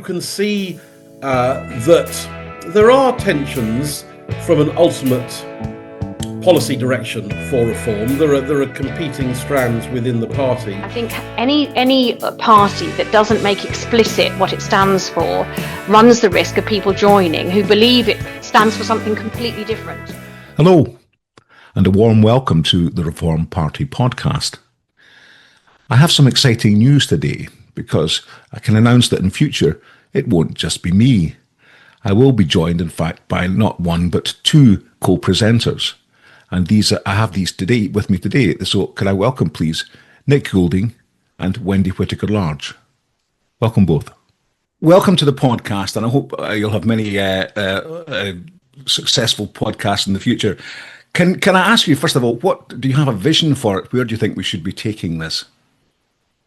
can see that there are tensions from an ultimate policy direction for reform. There are competing strands within the party. I think any party that doesn't make explicit what it stands for runs the risk of people joining who believe it stands for something completely different. Hello, and a warm welcome to the Reform Party podcast. I have some exciting news today because I can announce that in future it won't just be me. I will be joined, in fact, by not one but two co-presenters. And I have these today with me today. So can I welcome, please, Nick Goulding and Wendy Whitaker-Large. Welcome both. Welcome to the podcast, and I hope you'll have many successful podcasts in the future. Can I ask you, first of all, what do you have a vision for it? Where do you think we should be taking this?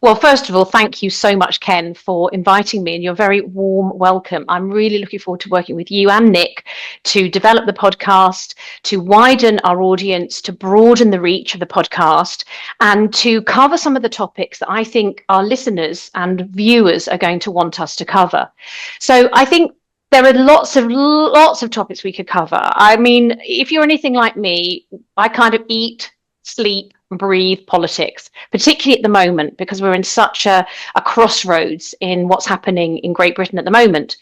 Well, first of all, thank you so much, Ken, for inviting me and your very warm welcome. I'm really looking forward to working with you and Nick to develop the podcast, to widen our audience, to broaden the reach of the podcast, and to cover some of the topics that I think our listeners and viewers are going to want us to cover. So I think there are lots of topics we could cover. I mean, if you're anything like me, I kind of eat, sleep, breathe politics, particularly at the moment, because we're in such a crossroads in what's happening in Great Britain at the moment.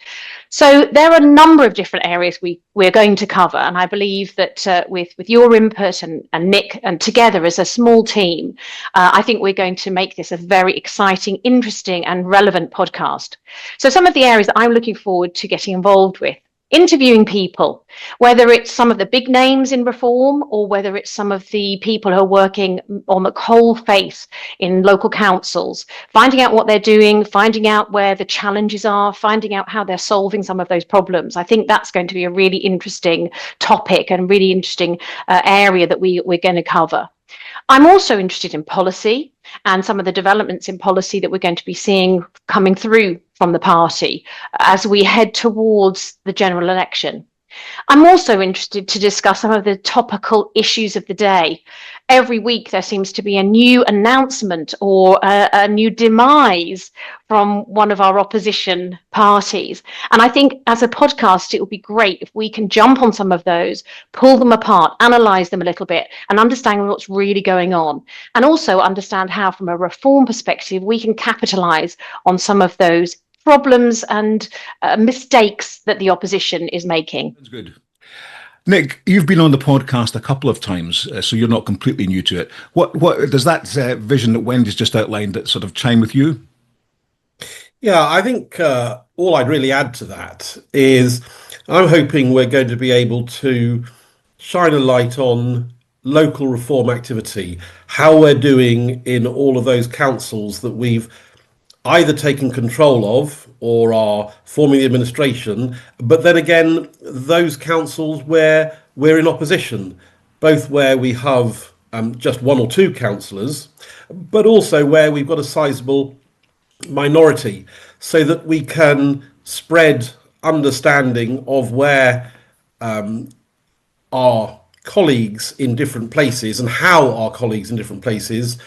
So there are a number of different areas we're going to cover, and I believe that with your input and Nick, and together as a small team, I think we're going to make this a very exciting, interesting and relevant podcast. So some of the areas that I'm looking forward to getting involved with: interviewing people, whether it's some of the big names in reform or whether it's some of the people who are working on the coal face in local councils, finding out what they're doing, finding out where the challenges are, finding out how they're solving some of those problems. I think that's going to be a really interesting topic and really interesting area that we're going to cover. I'm also interested in policy and some of the developments in policy that we're going to be seeing coming through from the party as we head towards the general election. I'm also interested to discuss some of the topical issues of the day. Every week there seems to be a new announcement or a new demise from one of our opposition parties. And I think as a podcast, it would be great if we can jump on some of those, pull them apart, analyse them a little bit, and understand what's really going on. And also understand how, from a reform perspective, we can capitalise on some of those problems and mistakes that the opposition is making. That's good. Nick, you've been on the podcast a couple of times, so you're not completely new to it. What does that vision that Wendy's just outlined that sort of chime with you? Yeah, I think all I'd really add to that is I'm hoping we're going to be able to shine a light on local reform activity, how we're doing in all of those councils that we've either taken control of or are forming the administration, but then again, those councils where we're in opposition, both where we have just one or two councillors, but also where we've got a sizable minority, so that we can spread understanding of where our colleagues in different places and how our colleagues in different places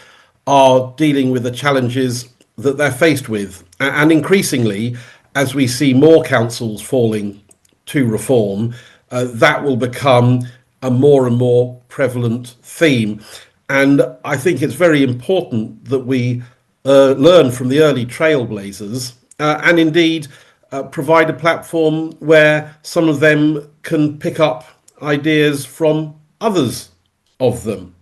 are dealing with the challenges that they're faced with. And increasingly, as we see more councils falling to reform, that will become a more and more prevalent theme. And I think it's very important that we learn from the early trailblazers and indeed provide a platform where some of them can pick up ideas from others of them.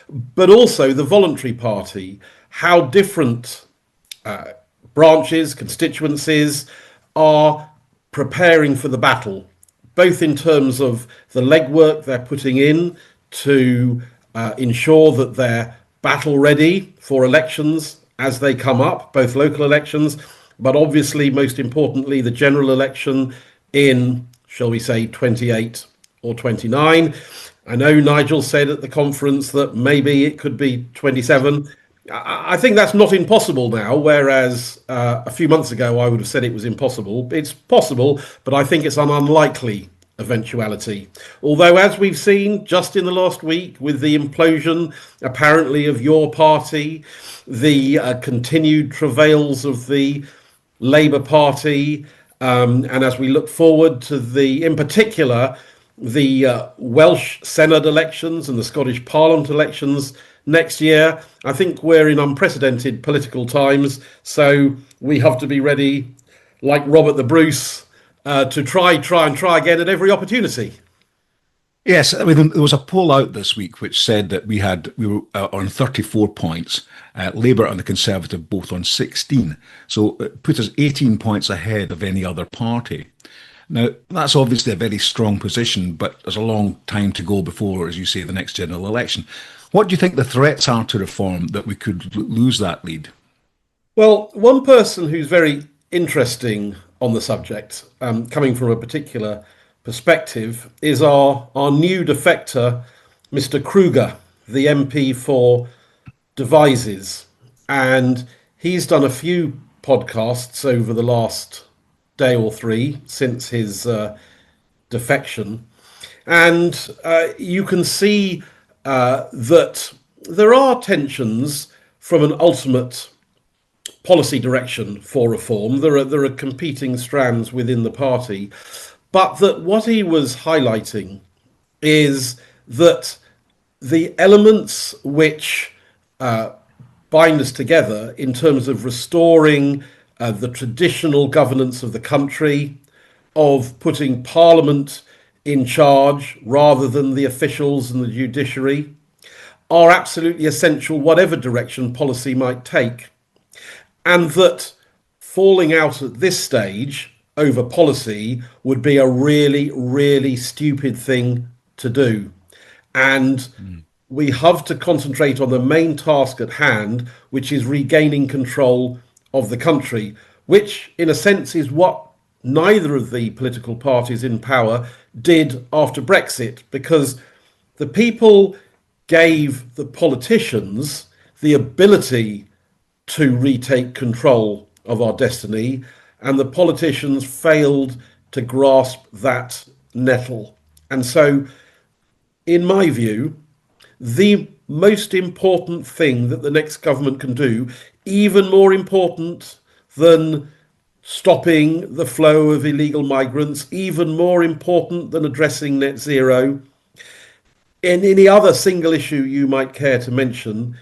But also the voluntary party, how different branches, constituencies are preparing for the battle, both in terms of the legwork they're putting in to ensure that they're battle ready for elections as they come up, both local elections, but obviously most importantly the general election in, shall we say, 28 or 29. I know Nigel said at the conference that maybe it could be 27. I think that's not impossible now, whereas a few months ago I would have said it was impossible. It's possible, but I think it's an unlikely eventuality. Although, as we've seen just in the last week with the implosion, apparently, of your party, the continued travails of the Labour Party, And as we look forward to in particular, the Welsh Senedd elections and the Scottish Parliament elections next year, I think we're in unprecedented political times. So we have to be ready, like Robert the Bruce, to try again at every opportunity. Yes, I mean, there was a poll out this week which said that we were on 34 points, Labour and the Conservative both on 16. So it put us 18 points ahead of any other party. Now, that's obviously a very strong position, but there's a long time to go before, as you say, the next general election. What do you think the threats are to reform that we could lose that lead? Well, one person who's very interesting on the subject, coming from a particular perspective, is our new defector, Mr. Kruger, the MP for Devizes. And he's done a few podcasts over the last day or three since his defection. And you can see that there are tensions from an ultimate policy direction for reform. There are competing strands within the party. But that what he was highlighting is that the elements which bind us together in terms of restoring the traditional governance of the country, of putting Parliament in charge rather than the officials and the judiciary, are absolutely essential whatever direction policy might take. And that falling out at this stage over policy would be a really, really stupid thing to do. And we have to concentrate on the main task at hand, which is regaining control of the country, which in a sense is what neither of the political parties in power did after Brexit, because the people gave the politicians the ability to retake control of our destiny, and the politicians failed to grasp that nettle. And so, in my view, the most important thing that the next government can do, even more important than stopping the flow of illegal migrants, even more important than addressing net zero, and any other single issue you might care to mention,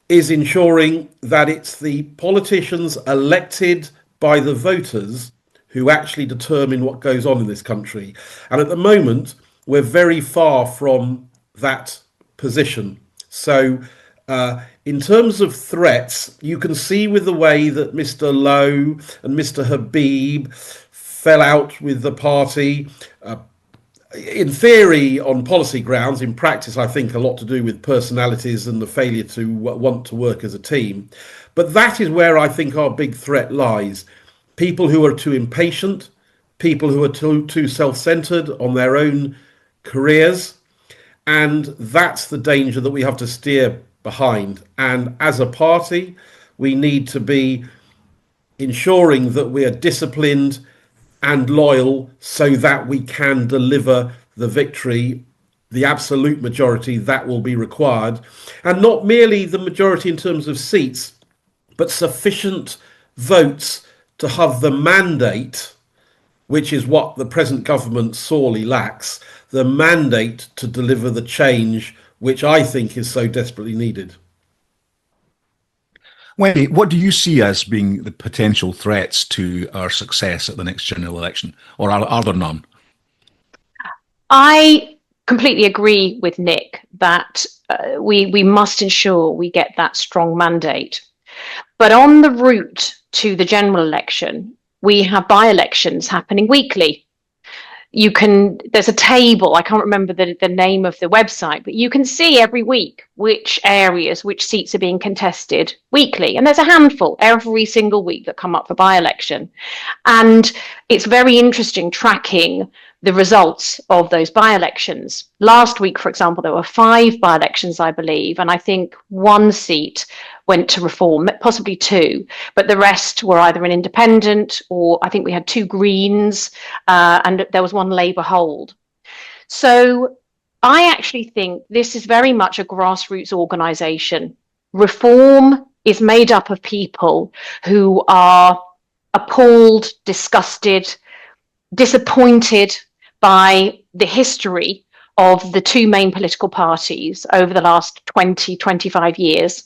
is ensuring that it's the politicians elected by the voters who actually determine what goes on in this country. And at the moment, we're very far from that position. So in terms of threats, you can see with the way that Mr. Lowe and Mr. Habib fell out with the party, in theory on policy grounds, in practice I think a lot to do with personalities and the failure to want to work as a team. But that is where I think our big threat lies. People who are too impatient, people who are too self-centered on their own careers. And that's the danger that we have to steer behind. And as a party, we need to be ensuring that we are disciplined and loyal so that we can deliver the victory, the absolute majority that will be required. And not merely the majority in terms of seats, but sufficient votes to have the mandate, which is what the present government sorely lacks, the mandate to deliver the change which I think is so desperately needed. Wendy, what do you see as being the potential threats to our success at the next general election, or are there none? I completely agree with Nick that we must ensure we get that strong mandate. But on the route to the general election, we have by-elections happening weekly. There's a table, I can't remember the name of the website, but you can see every week which seats are being contested weekly. And there's a handful every single week that come up for by-election. And it's very interesting tracking the results of those by-elections. Last week, for example, there were 5 by-elections, I believe, and I think 1 seat went to Reform, possibly 2, but the rest were either an independent, or I think we had 2 Greens, and there was 1 Labour hold. So I actually think this is very much a grassroots organisation. Reform is made up of people who are appalled, disgusted, disappointed by the history of the two main political parties over the last 20, 25 years.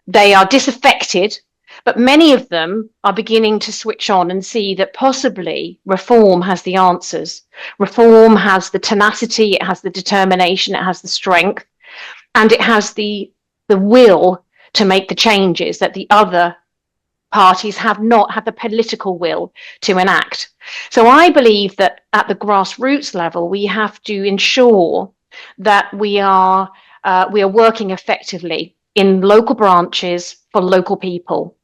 They are disaffected, but many of them are beginning to switch on and see that possibly reform has the answers. Reform has the tenacity, it has the determination, it has the strength, and it has the will to make the changes that the other parties have not had the political will to enact. So I believe that at the grassroots level, we have to ensure that we are working effectively in local branches for local people,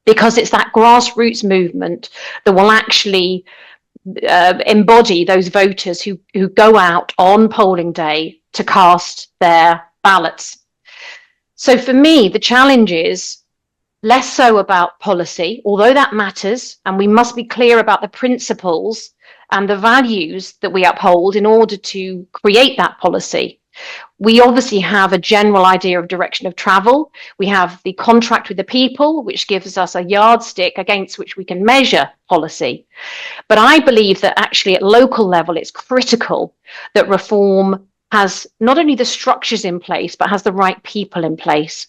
because it's that grassroots movement that will actually embody those voters who go out on polling day to cast their ballots. So for me, the challenge is less so about policy, although that matters, and we must be clear about the principles and the values that we uphold in order to create that policy. We obviously have a general idea of direction of travel. We have the contract with the people, which gives us a yardstick against which we can measure policy. But I believe that actually at local level, it's critical that reform has not only the structures in place, but has the right people in place.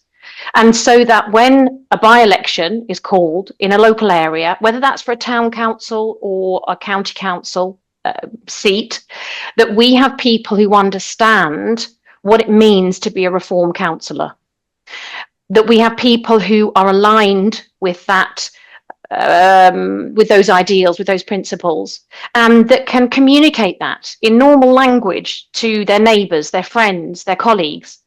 And so that when a by-election is called in a local area, whether that's for a town council or a county council seat, that we have people who understand what it means to be a reform councillor, that we have people who are aligned with that, with those ideals, with those principles, and that can communicate that in normal language to their neighbours, their friends, their colleagues.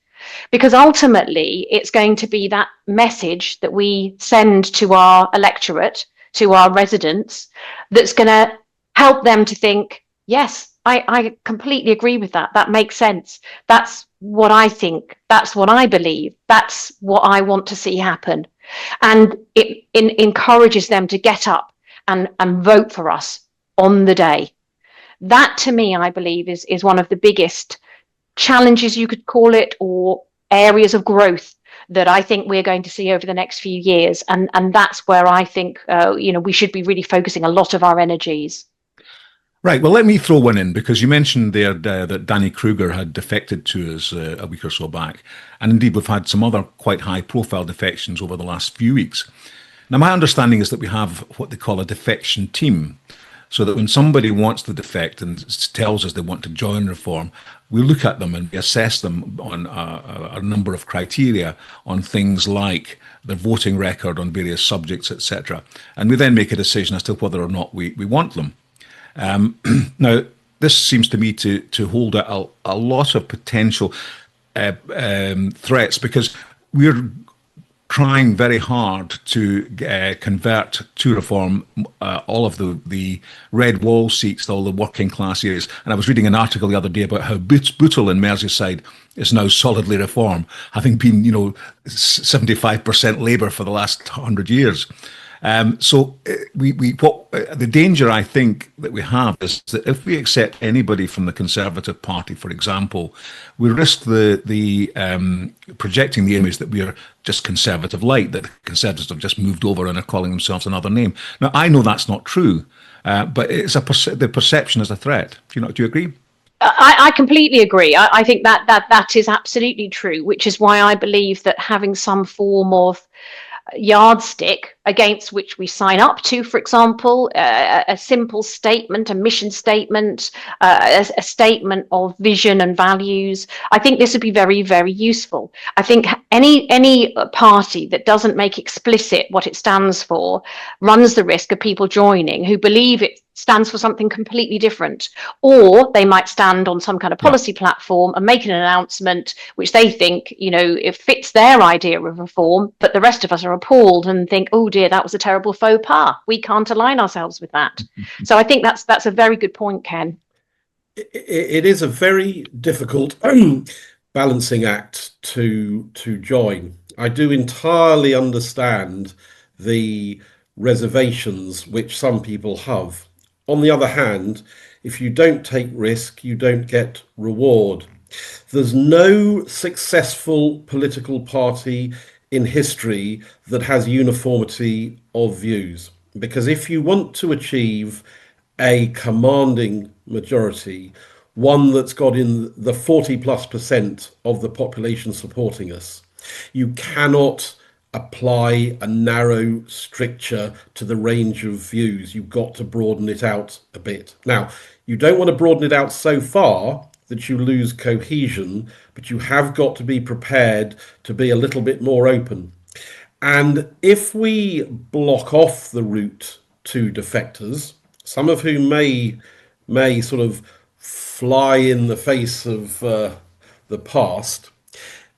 Because ultimately, it's going to be that message that we send to our electorate, to our residents, that's going to help them to think, yes, I completely agree with that. That makes sense. That's what I think. That's what I believe. That's what I want to see happen. And it encourages them to get up and vote for us on the day. That, to me, I believe, is one of the biggest challenges, you could call it, or areas of growth that I think we're going to see over the next few years. And that's where I think, we should be really focusing a lot of our energies. Right. Well, let me throw one in, because you mentioned there that Danny Kruger had defected to us a week or so back. And indeed, we've had some other quite high profile defections over the last few weeks. Now, my understanding is that we have what they call a defection team, so that when somebody wants to defect and tells us they want to join Reform, we look at them and we assess them on a number of criteria on things like their voting record on various subjects, etc. And we then make a decision as to whether or not we want them. Now, this seems to me to hold a lot of potential threats, because we're trying very hard to convert to Reform all of the red wall seats, all the working class areas. And I was reading an article the other day about how Bootle in Merseyside is now solidly Reform, having been, 75% Labour for the last 100 years. So the danger, I think, that we have is that if we accept anybody from the Conservative Party, for example, we risk the projecting the image that we are just Conservative light, that the Conservatives have just moved over and are calling themselves another name. Now, I know that's not true, but it's the perception is a threat. Do you agree? I completely agree. I think that is absolutely true, which is why I believe that having some form of yardstick against which we sign up to, for example, a simple statement, a mission statement, a statement of vision and values. I think this would be very, very useful. I think any party that doesn't make explicit what it stands for runs the risk of people joining who believe it stands for something completely different, or they might stand on some kind of policy platform and make an announcement which they think, it fits their idea of reform, but the rest of us are appalled and think, oh dear, that was a terrible faux pas. We can't align ourselves with that. So I think that's a very good point, Ken. It is a very difficult balancing act to join. I do entirely understand the reservations which some people have. On the other hand, if you don't take risk, you don't get reward. There's no successful political party in history that has uniformity of views, because if you want to achieve a commanding majority, one that's got in the 40+% of the population supporting us. You cannot apply a narrow stricture to the range of views. You've got to broaden it out a bit. Now, you don't want to broaden it out so far that you lose cohesion, but you have got to be prepared to be a little bit more open. And if we block off the route to defectors, some of whom may sort of fly in the face of the past,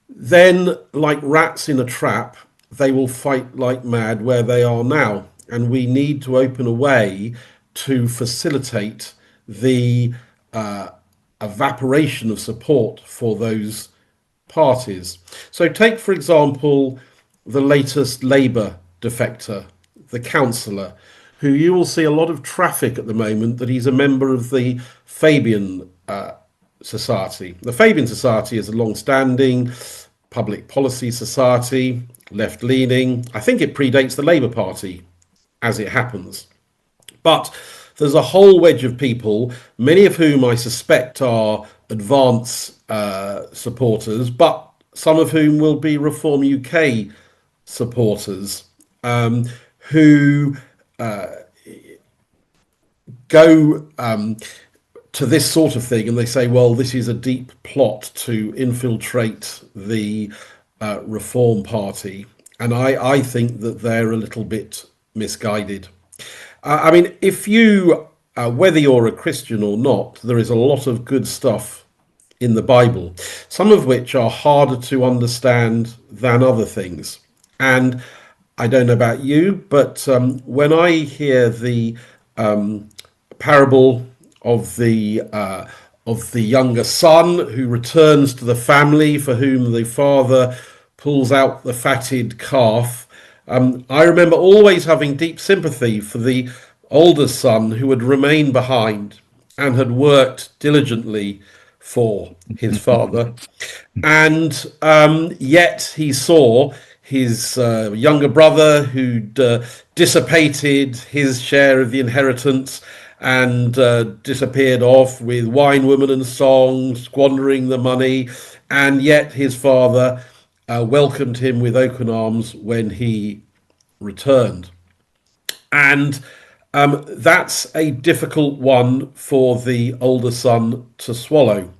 then like rats in a trap, they will fight like mad where they are now. And we need to open a way to facilitate the evaporation of support for those parties. So take, for example, the latest Labour defector, the councillor, who you will see a lot of traffic at the moment, that he's a member of the Fabian Society. The Fabian Society is a long-standing public policy society, left-leaning. I think it predates the Labour Party, as it happens. But there's a whole wedge of people, many of whom I suspect are advance supporters, but some of whom will be Reform UK supporters, who go to this sort of thing and they say, well, this is a deep plot to infiltrate the Reform Party. And I think that they're a little bit misguided. I mean, if you, whether you're a Christian or not, there is a lot of good stuff in the Bible, some of which are harder to understand than other things. And I don't know about you, but when I hear the parable of the younger son who returns to the family, for whom the father pulls out the fatted calf, I remember always having deep sympathy for the older son who had remained behind and had worked diligently for his father. And yet he saw his younger brother who'd dissipated his share of the inheritance and disappeared off with wine, women and song, squandering the money. And yet his father welcomed him with open arms when he returned. And that's a difficult one for the older son to swallow.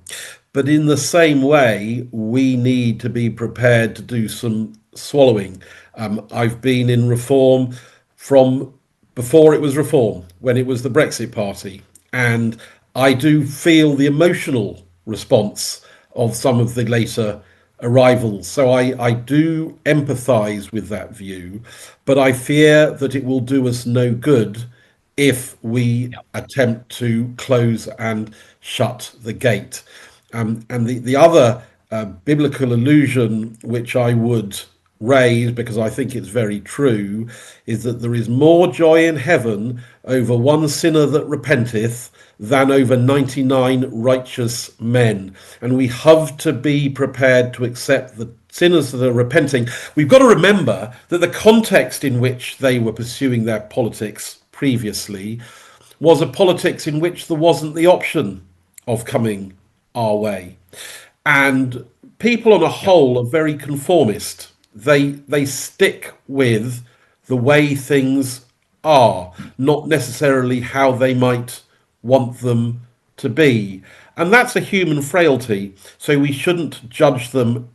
But in the same way, we need to be prepared to do some swallowing. I've been in Reform from before it was Reform, when it was the Brexit Party. And I do feel the emotional response of some of the later arrivals. So I do empathise with that view, but I fear that it will do us no good if we attempt to close and shut the gate. And the other biblical allusion which I would raise, because I think it's very true, is that there is more joy in heaven over one sinner that repenteth than over 99 righteous men. And we have to be prepared to accept the sinners that are repenting. We've got to remember that the context in which they were pursuing their politics previously was a politics in which there wasn't the option of coming our way. And people on a whole are very conformist. They stick with the way things are, not necessarily how they might want them to be. And that's a human frailty. So we shouldn't judge them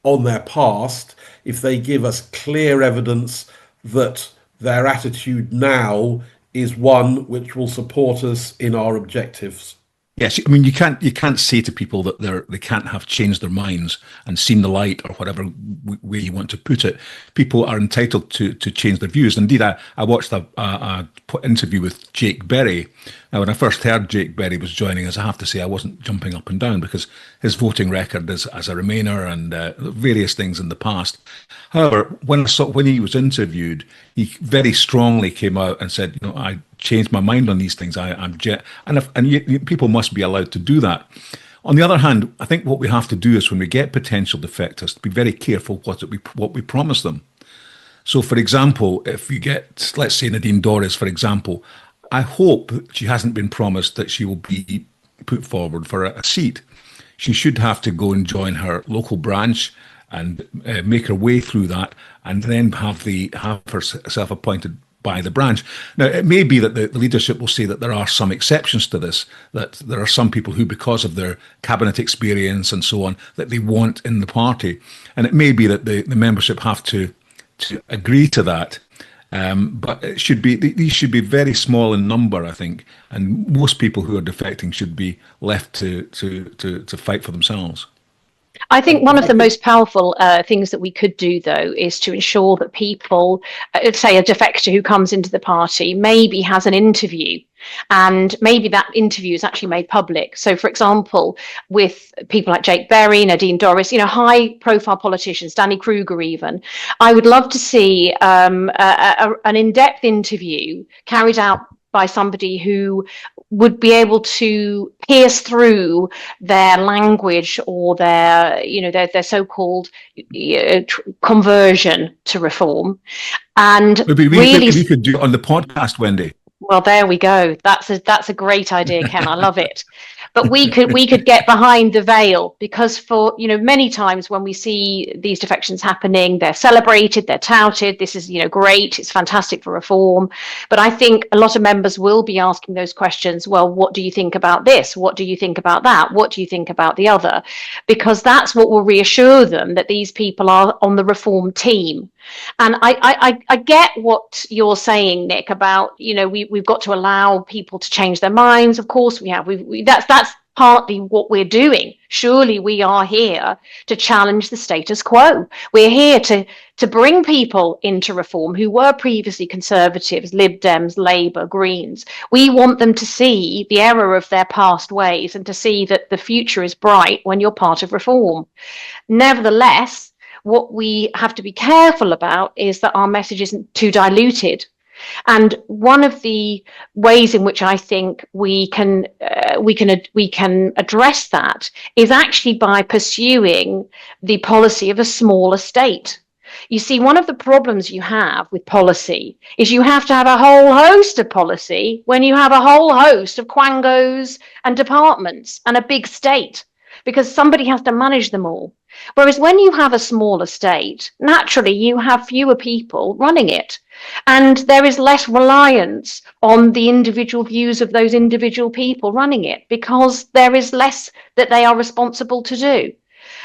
on their past if they give us clear evidence that their attitude now is one which will support us in our objectives. Yes, I mean you can't say to people that they can't have changed their minds and seen the light, or whatever way you want to put it. People are entitled to change their views. Indeed, I watched a interview with Jake Berry. Now, when I first heard Jake Berry was joining us, I have to say I wasn't jumping up and down, because his voting record as a Remainer and various things in the past. However, when he was interviewed, he very strongly came out and said, I changed my mind on these things. People must be allowed to do that. On the other hand, I think what we have to do is, when we get potential defectors, to be very careful what we promise them. So, for example, if you get, let's say, Nadine Dorries, for example, I hope she hasn't been promised that she will be put forward for a seat. She should have to go and join her local branch and make her way through that, and then have herself appointed by the branch. Now, it may be that the leadership will say that there are some exceptions to this, that there are some people who, because of their cabinet experience and so on, that they want in the party. And it may be that the membership have to agree to that. But it should be, these should be very small in number, I think. And most people who are defecting should be left to fight for themselves. I think one of the most powerful things that we could do, though, is to ensure that people, say a defector who comes into the party, maybe has an interview, and maybe that interview is actually made public. So, for example, with people like Jake Berry, Nadine Dorries, high-profile politicians, Danny Kruger even, I would love to see an in-depth interview carried out by somebody who would be able to pierce through their language or their so-called conversion to reform, and Maybe we could do it on the podcast, Wendy. Well, there we go. That's a great idea, Ken. I love it. But we could get behind the veil, because for many times when we see these defections happening, they're celebrated, they're touted. This is great. It's fantastic for reform. But I think a lot of members will be asking those questions. Well, what do you think about this? What do you think about that? What do you think about the other? Because that's what will reassure them that these people are on the reform team. And I get what you're saying, Nick, about we've got to allow people to change their minds. Of course we have. That's partly what we're doing. Surely we are here to challenge the status quo. We're here to bring people into reform who were previously Conservatives, Lib Dems, Labour, Greens. We want them to see the error of their past ways and to see that the future is bright when you're part of reform. Nevertheless, what we have to be careful about is that our message isn't too diluted. And one of the ways in which I think we can address that is actually by pursuing the policy of a smaller state. You see, one of the problems you have with policy is you have to have a whole host of policy when you have a whole host of quangos and departments and a big state, because somebody has to manage them all. Whereas when you have a smaller state, naturally you have fewer people running it, and there is less reliance on the individual views of those individual people running it, because there is less that they are responsible to do.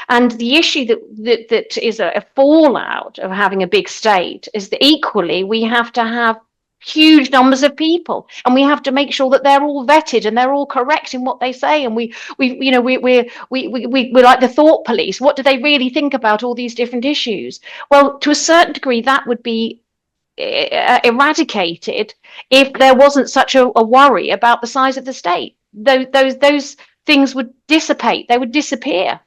And the issue that is a fallout of having a big state is that equally we have to have huge numbers of people, and we have to make sure that they're all vetted and they're all correct in what they say, and we're like the thought police. What do they really think about all these different issues? Well, to a certain degree that would be eradicated if there wasn't such a worry about the size of the state. Those things would dissipate, they would disappear.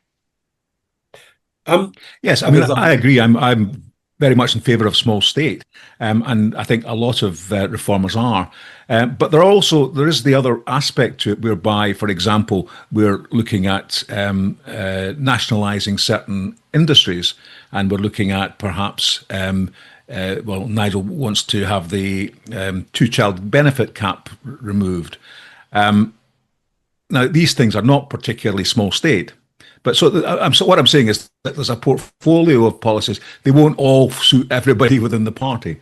Yes, I mean, I agree. I'm very much in favour of small state, and I think a lot of reformers are. But there is the other aspect to it, whereby, for example, we're looking at nationalising certain industries, and we're looking at perhaps, Nigel wants to have the two-child benefit cap removed. Now, these things are not particularly small state. But so what I'm saying is that there's a portfolio of policies. They won't all suit everybody within the party.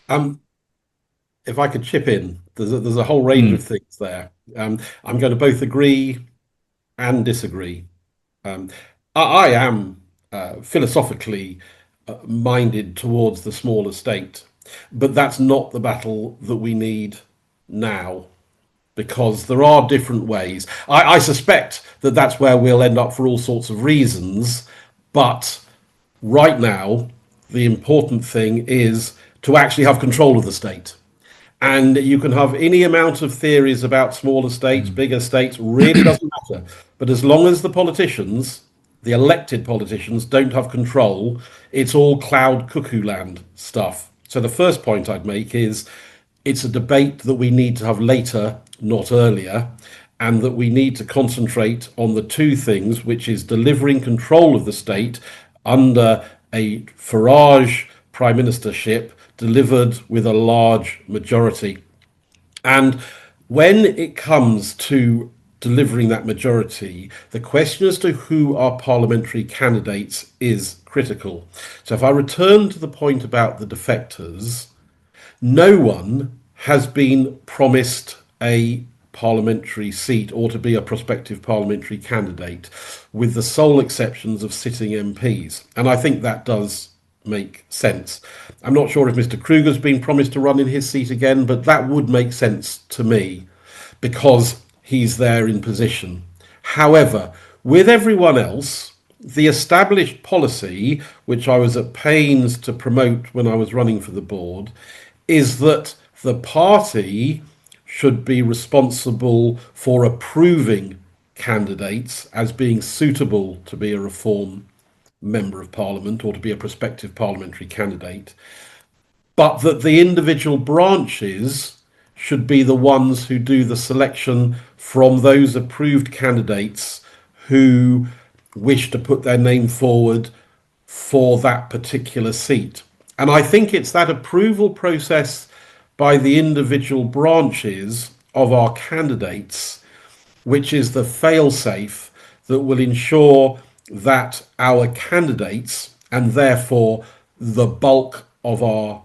If I could chip in, there's a whole range of things there. I'm going to both agree and disagree. I am philosophically minded towards the smaller state, but that's not the battle that we need now, because there are different ways. I suspect that that's where we'll end up for all sorts of reasons, but right now the important thing is to actually have control of the state. And you can have any amount of theories about smaller states, bigger states, really doesn't matter. But as long as the politicians, the elected politicians, don't have control, it's all cloud cuckoo land stuff. So the first point I'd make is it's a debate that we need to have later, not earlier, and that we need to concentrate on the two things, which is delivering control of the state under a Farage prime ministership delivered with a large majority. And when it comes to delivering that majority, the question as to who are parliamentary candidates is critical. So if I return to the point about the defectors, no one has been promised a parliamentary seat or to be a prospective parliamentary candidate, with the sole exceptions of sitting MPs. And I think that does make sense. I'm not sure if Mr. Kruger's been promised to run in his seat again, but that would make sense to me because he's there in position. However, with everyone else, the established policy, which I was at pains to promote when I was running for the board, is that the party should be responsible for approving candidates as being suitable to be a Reform member of Parliament or to be a prospective parliamentary candidate, but that the individual branches should be the ones who do the selection from those approved candidates who wish to put their name forward for that particular seat. And I think it's that approval process by the individual branches of our candidates which is the fail-safe that will ensure that our candidates, and therefore the bulk of our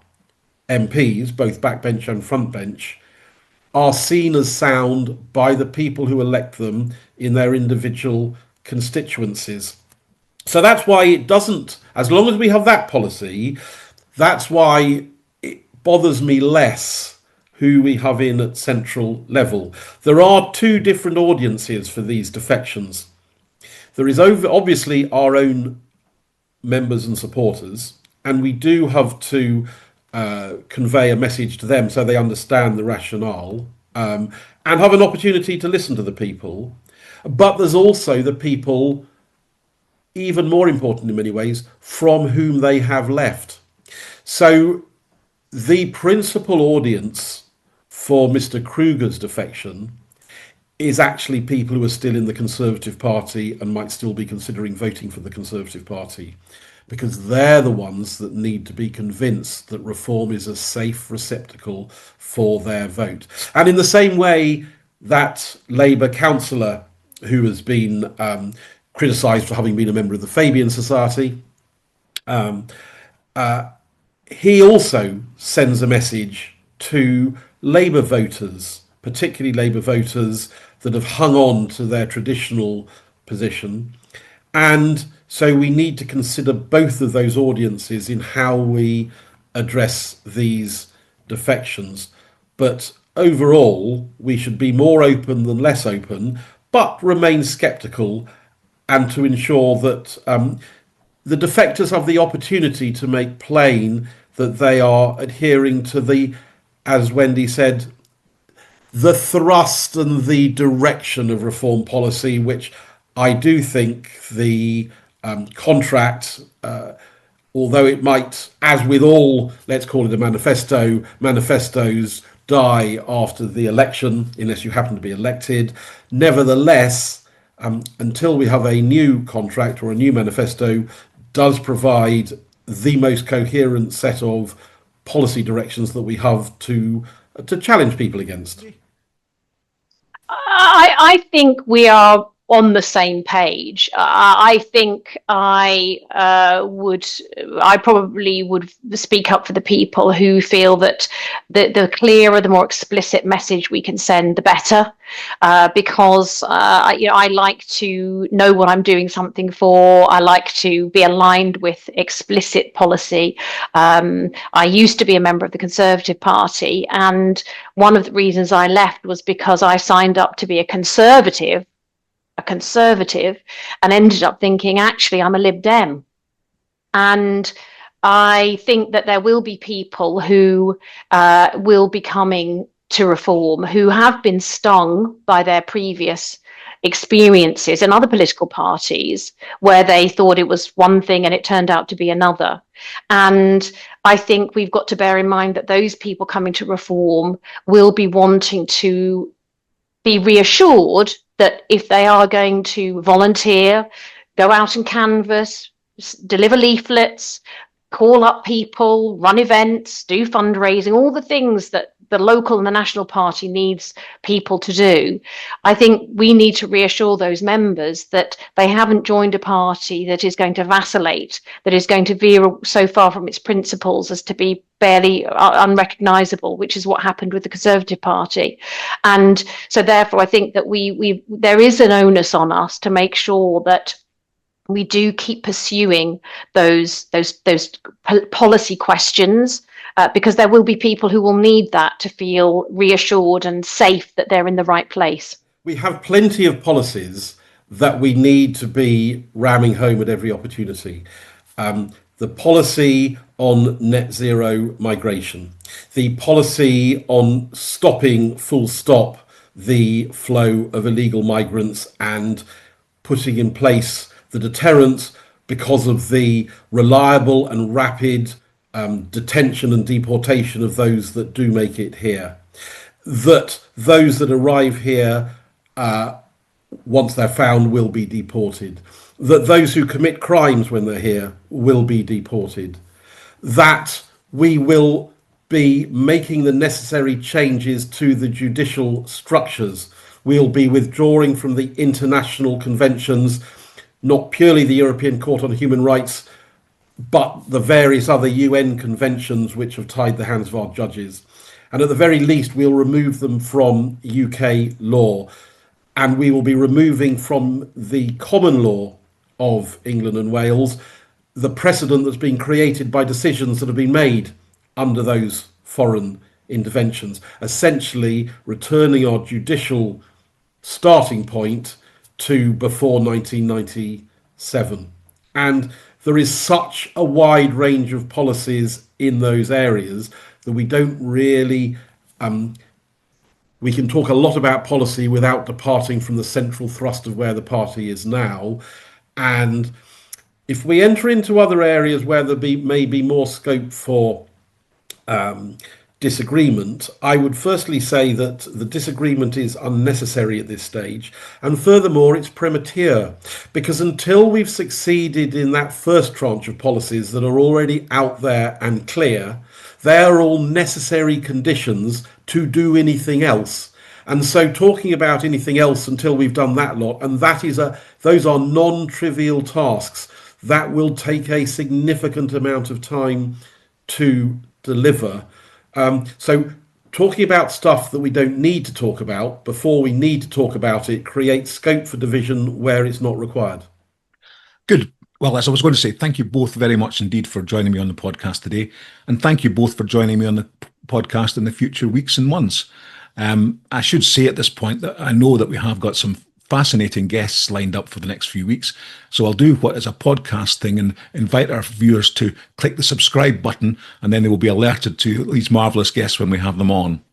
MPs, both backbench and frontbench, are seen as sound by the people who elect them in their individual constituencies. So that's why it doesn't, as long as we have that policy, that's why it bothers me less who we have in at central level. There are two different audiences for these defections. There is obviously our own members and supporters, and we do have to convey a message to them so they understand the rationale and have an opportunity to listen to the people. But there's also the people, even more important in many ways, from whom they have left. So the principal audience for Mr. Kruger's defection is actually people who are still in the Conservative Party and might still be considering voting for the Conservative Party, because they're the ones that need to be convinced that Reform is a safe receptacle for their vote. And in the same way that Labour councillor who has been criticised for having been a member of the Fabian Society, he also sends a message to Labour voters, particularly Labour voters that have hung on to their traditional position. And so we need to consider both of those audiences in how we address these defections. But overall, we should be more open than less open, but remain sceptical, and to ensure that the defectors have the opportunity to make plain that they are adhering to the, as Wendy said, the thrust and the direction of Reform policy, which I do think the contract, although it might, as with all, let's call it a manifesto, manifestos die after the election, unless you happen to be elected. Nevertheless, until we have a new contract or a new manifesto, does provide the most coherent set of policy directions that we have to challenge people against. I think we are on the same page. I think I probably would speak up for the people who feel that the clearer, the more explicit message we can send, the better. Because I like to know what I'm doing something for. I like to be aligned with explicit policy. I used to be a member of the Conservative Party, and one of the reasons I left was because I signed up to be a conservative, and ended up thinking, actually, I'm a Lib Dem. And I think that there will be people who will be coming to Reform who have been stung by their previous experiences in other political parties where they thought it was one thing and it turned out to be another. And I think we've got to bear in mind that those people coming to Reform will be wanting to be reassured that if they are going to volunteer, go out and canvass, deliver leaflets, call up people, run events, do fundraising, all the things that the local and the national party needs people to do, I think we need to reassure those members that they haven't joined a party that is going to vacillate, that is going to veer so far from its principles as to be barely unrecognisable, which is what happened with the Conservative Party. And so therefore I think that there is an onus on us to make sure that we do keep pursuing those policy questions, because there will be people who will need that to feel reassured and safe that they're in the right place. We have plenty of policies that we need to be ramming home at every opportunity. The policy on net zero migration, the policy on stopping full stop the flow of illegal migrants and putting in place the deterrent because of the reliable and rapid detention and deportation of those that do make it here. That those that arrive here, once they're found, will be deported. That those who commit crimes when they're here will be deported. That we will be making the necessary changes to the judicial structures. We'll be withdrawing from the international conventions, not purely the European Court on Human Rights, but the various other UN conventions which have tied the hands of our judges. And at the very least, we'll remove them from UK law. And we will be removing from the common law of England and Wales the precedent that's been created by decisions that have been made under those foreign interventions, essentially returning our judicial starting point to before 1997. And there is such a wide range of policies in those areas that we don't really, we can talk a lot about policy without departing from the central thrust of where the party is now. And if we enter into other areas where there may be more scope for disagreement, I would firstly say that the disagreement is unnecessary at this stage, and furthermore it's premature, because until we've succeeded in that first tranche of policies that are already out there and clear, they are all necessary conditions to do anything else. And so talking about anything else until we've done that lot, and those are non-trivial tasks that will take a significant amount of time to deliver. So talking about stuff that we don't need to talk about before we need to talk about it creates scope for division where it's not required. Good. Well, as I was going to say, thank you both very much indeed for joining me on the podcast today. And thank you both for joining me on the podcast in the future weeks and months. I should say at this point that I know that we have got some fascinating guests lined up for the next few weeks. So I'll do what is a podcast thing and invite our viewers to click the subscribe button, and then they will be alerted to these marvelous guests when we have them on.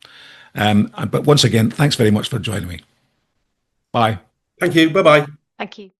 But once again, thanks very much for joining me. Bye. Thank you. Bye-bye. Thank you.